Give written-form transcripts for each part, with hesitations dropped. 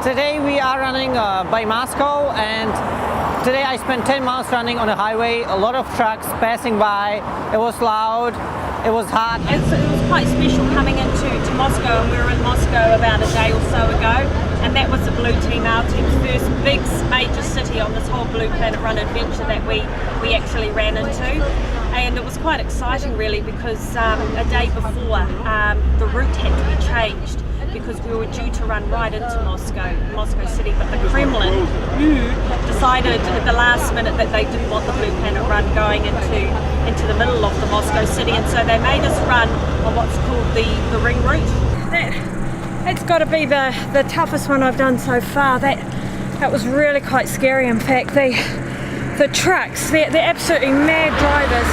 Today we are running by Moscow, and today I spent 10 miles running on the highway. A lot of trucks passing by. It was loud. It was hot. It was quite special coming into Moscow, and we were in Moscow about a day or so ago, and that was the Blue Team, our team's first big major city on this whole Blue Planet Run adventure that we actually ran into. And it was quite exciting really, because a day before the route had to be changed because we were due to run right into Moscow City, but the Kremlin decided at the last minute that they didn't want the Blue Planet Run going into the middle of the Moscow City, and so they made us run on what's called the ring route. That's got to be the toughest one I've done so far. That was really quite scary. In fact, the trucks, they're absolutely mad drivers,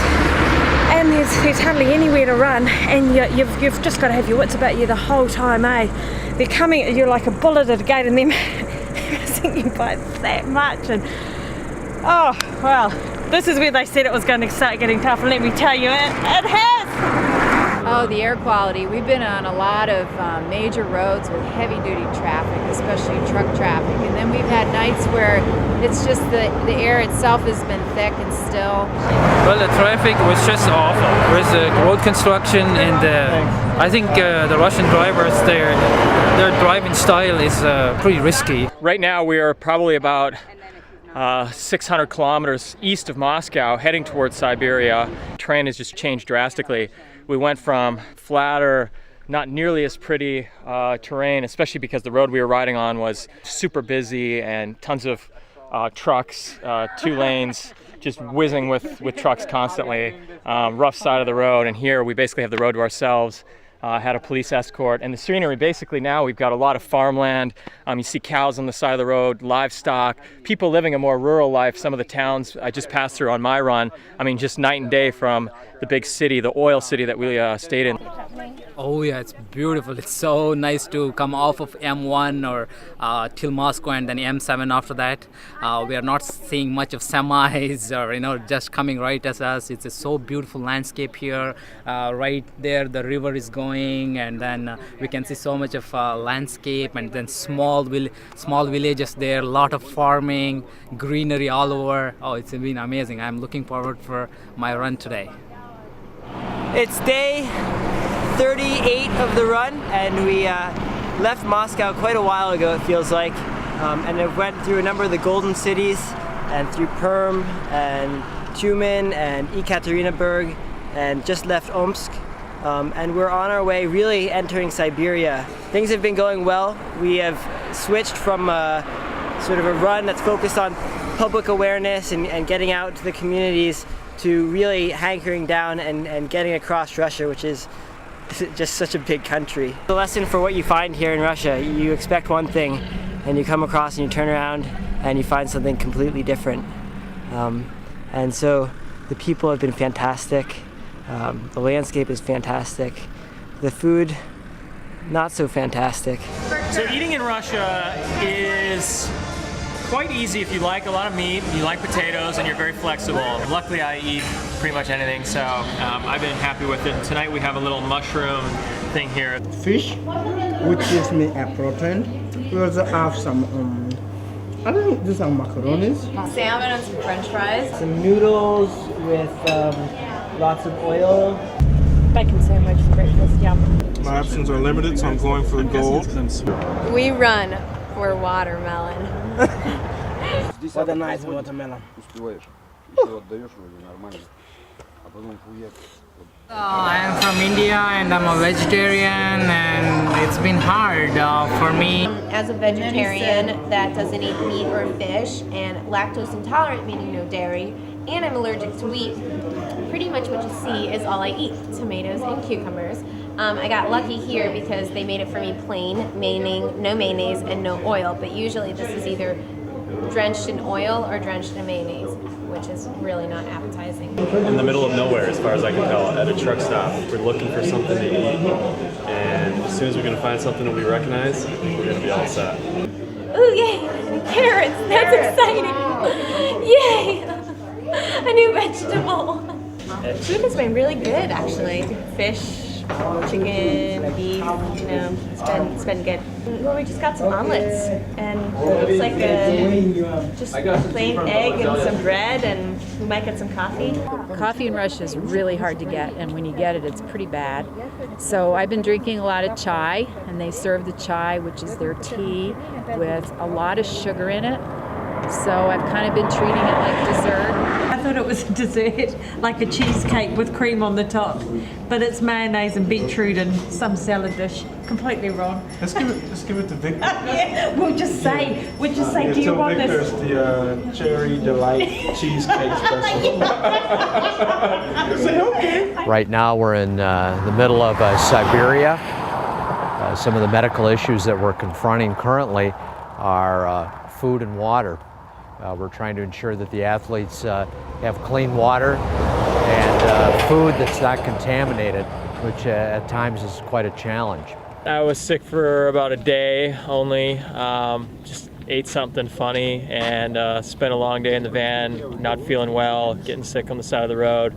and there's hardly anywhere to run, and you've just got to have your wits about you the whole time, eh? They're coming at you like a bullet at a gate, and then missing you by that much. And oh well, this is where they said it was going to start getting tough, and let me tell you, it has. Oh, the air quality. We've been on a lot of major roads with heavy-duty traffic, especially truck traffic. And then we've had nights where it's just the air itself has been thick and still. Well, the traffic was just awful. With the road construction, and I think the Russian drivers, their driving style is pretty risky. Right now we are probably about 600 kilometers east of Moscow, heading towards Siberia. Terrain has just changed drastically. We went from flatter, not nearly as pretty terrain, especially because the road we were riding on was super busy and tons of trucks, 2 lanes, just whizzing with trucks constantly. Rough side of the road, and here we basically have the road to ourselves. Had a police escort, and the scenery basically now we've got a lot of farmland. You see cows on the side of the road, livestock, people living a more rural life. Some of the towns I just passed through on my run, I mean, just night and day from the big city, the oil city that we stayed in. Oh yeah, it's beautiful. It's so nice to come off of M1 or till Moscow and then M7 after that. We are not seeing much of semis or just coming right at us. It's a so beautiful landscape here. Right there the river is going, and then we can see so much of landscape, and then small villages there, a lot of farming, greenery all over. Oh, it's been amazing. I'm looking forward for my run today. It's day 38 of the run, and we left Moscow quite a while ago, it feels like, and it went through a number of the golden cities, and through Perm and Tyumen and Ekaterinburg, and just left Omsk, and we're on our way really entering Siberia. Things have been going well. We have switched from sort of a run that's focused on public awareness and getting out to the communities to really hankering down and getting across Russia, which is just such a big country. The lesson for what you find here in Russia: you expect one thing, and you come across and you turn around and you find something completely different. And so the people have been fantastic. The landscape is fantastic. The food, not so fantastic. So eating in Russia is quite easy if you like a lot of meat, you like potatoes, and you're very flexible. Luckily I eat pretty much anything, so I've been happy with it. Tonight we have a little mushroom thing here. Fish, which gives me a protein. We also have some, I don't know, these are macaronis. Salmon and some french fries. Some noodles with lots of oil. Bacon sandwich for breakfast, yum. My options are limited, so I'm going for gold. We run for watermelon. What a nice watermelon. I am from India and I'm a vegetarian, and it's been hard for me. As a vegetarian that doesn't eat meat or fish, and lactose intolerant, meaning no dairy, and I'm allergic to wheat, pretty much what you see is all I eat: tomatoes and cucumbers. I got lucky here because they made it for me plain, meaning no mayonnaise and no oil, but usually this is either drenched in oil or drenched in mayonnaise, which is really not appetizing. In the middle of nowhere, as far as I can tell, at a truck stop. We're looking for something to eat, and as soon as we're going to find something that we recognize, we're going to be all set. Ooh, yay! Carrots! That's exciting! Yay! A new vegetable! Food has been really good, actually. Fish, chicken, beef, you know, it's been good. Well, we just got some omelets, and it looks like just plain egg and some bread, and we might get some coffee. Coffee in Russia is really hard to get, and when you get it, it's pretty bad. So I've been drinking a lot of chai, and they serve the chai, which is their tea, with a lot of sugar in it. So I've kind of been treating it like dessert. I thought it was a dessert, like a cheesecake with cream on the top, but it's mayonnaise and beetroot and some salad dish. Completely wrong. Let's give it to Victor. Yeah, we'll just say, do you want Victor's this? the cherry delight cheesecake special. Say okay. Right now we're in the middle of Siberia. Some of the medical issues that we're confronting currently are food and water. We're trying to ensure that the athletes have clean water and food that's not contaminated, which at times is quite a challenge. I was sick for about a day only. Just ate something funny and spent a long day in the van, not feeling well, getting sick on the side of the road.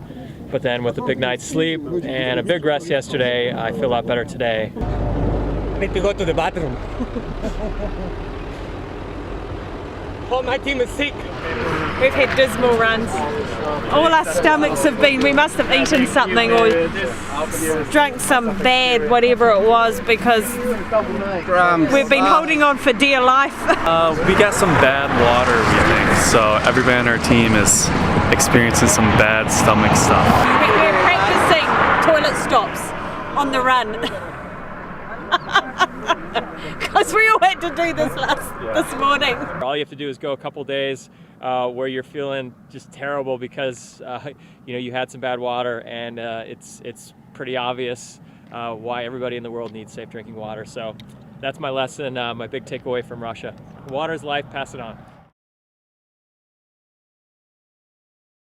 But then with a big night's sleep and a big rest yesterday, I feel a lot better today. Need to go to the bathroom. Oh, my team is sick. We've had dismal runs. All our stomachs have been, we must have eaten something or drank some bad whatever it was, because we've been holding on for dear life. We got some bad water, we think, so everybody on our team is experiencing some bad stomach stuff. We're practicing toilet stops on the run. Because we all had to do this this morning. All you have to do is go a couple days where you're feeling just terrible because you had some bad water, and it's pretty obvious why everybody in the world needs safe drinking water. So that's my lesson, my big takeaway from Russia. Water's life, pass it on.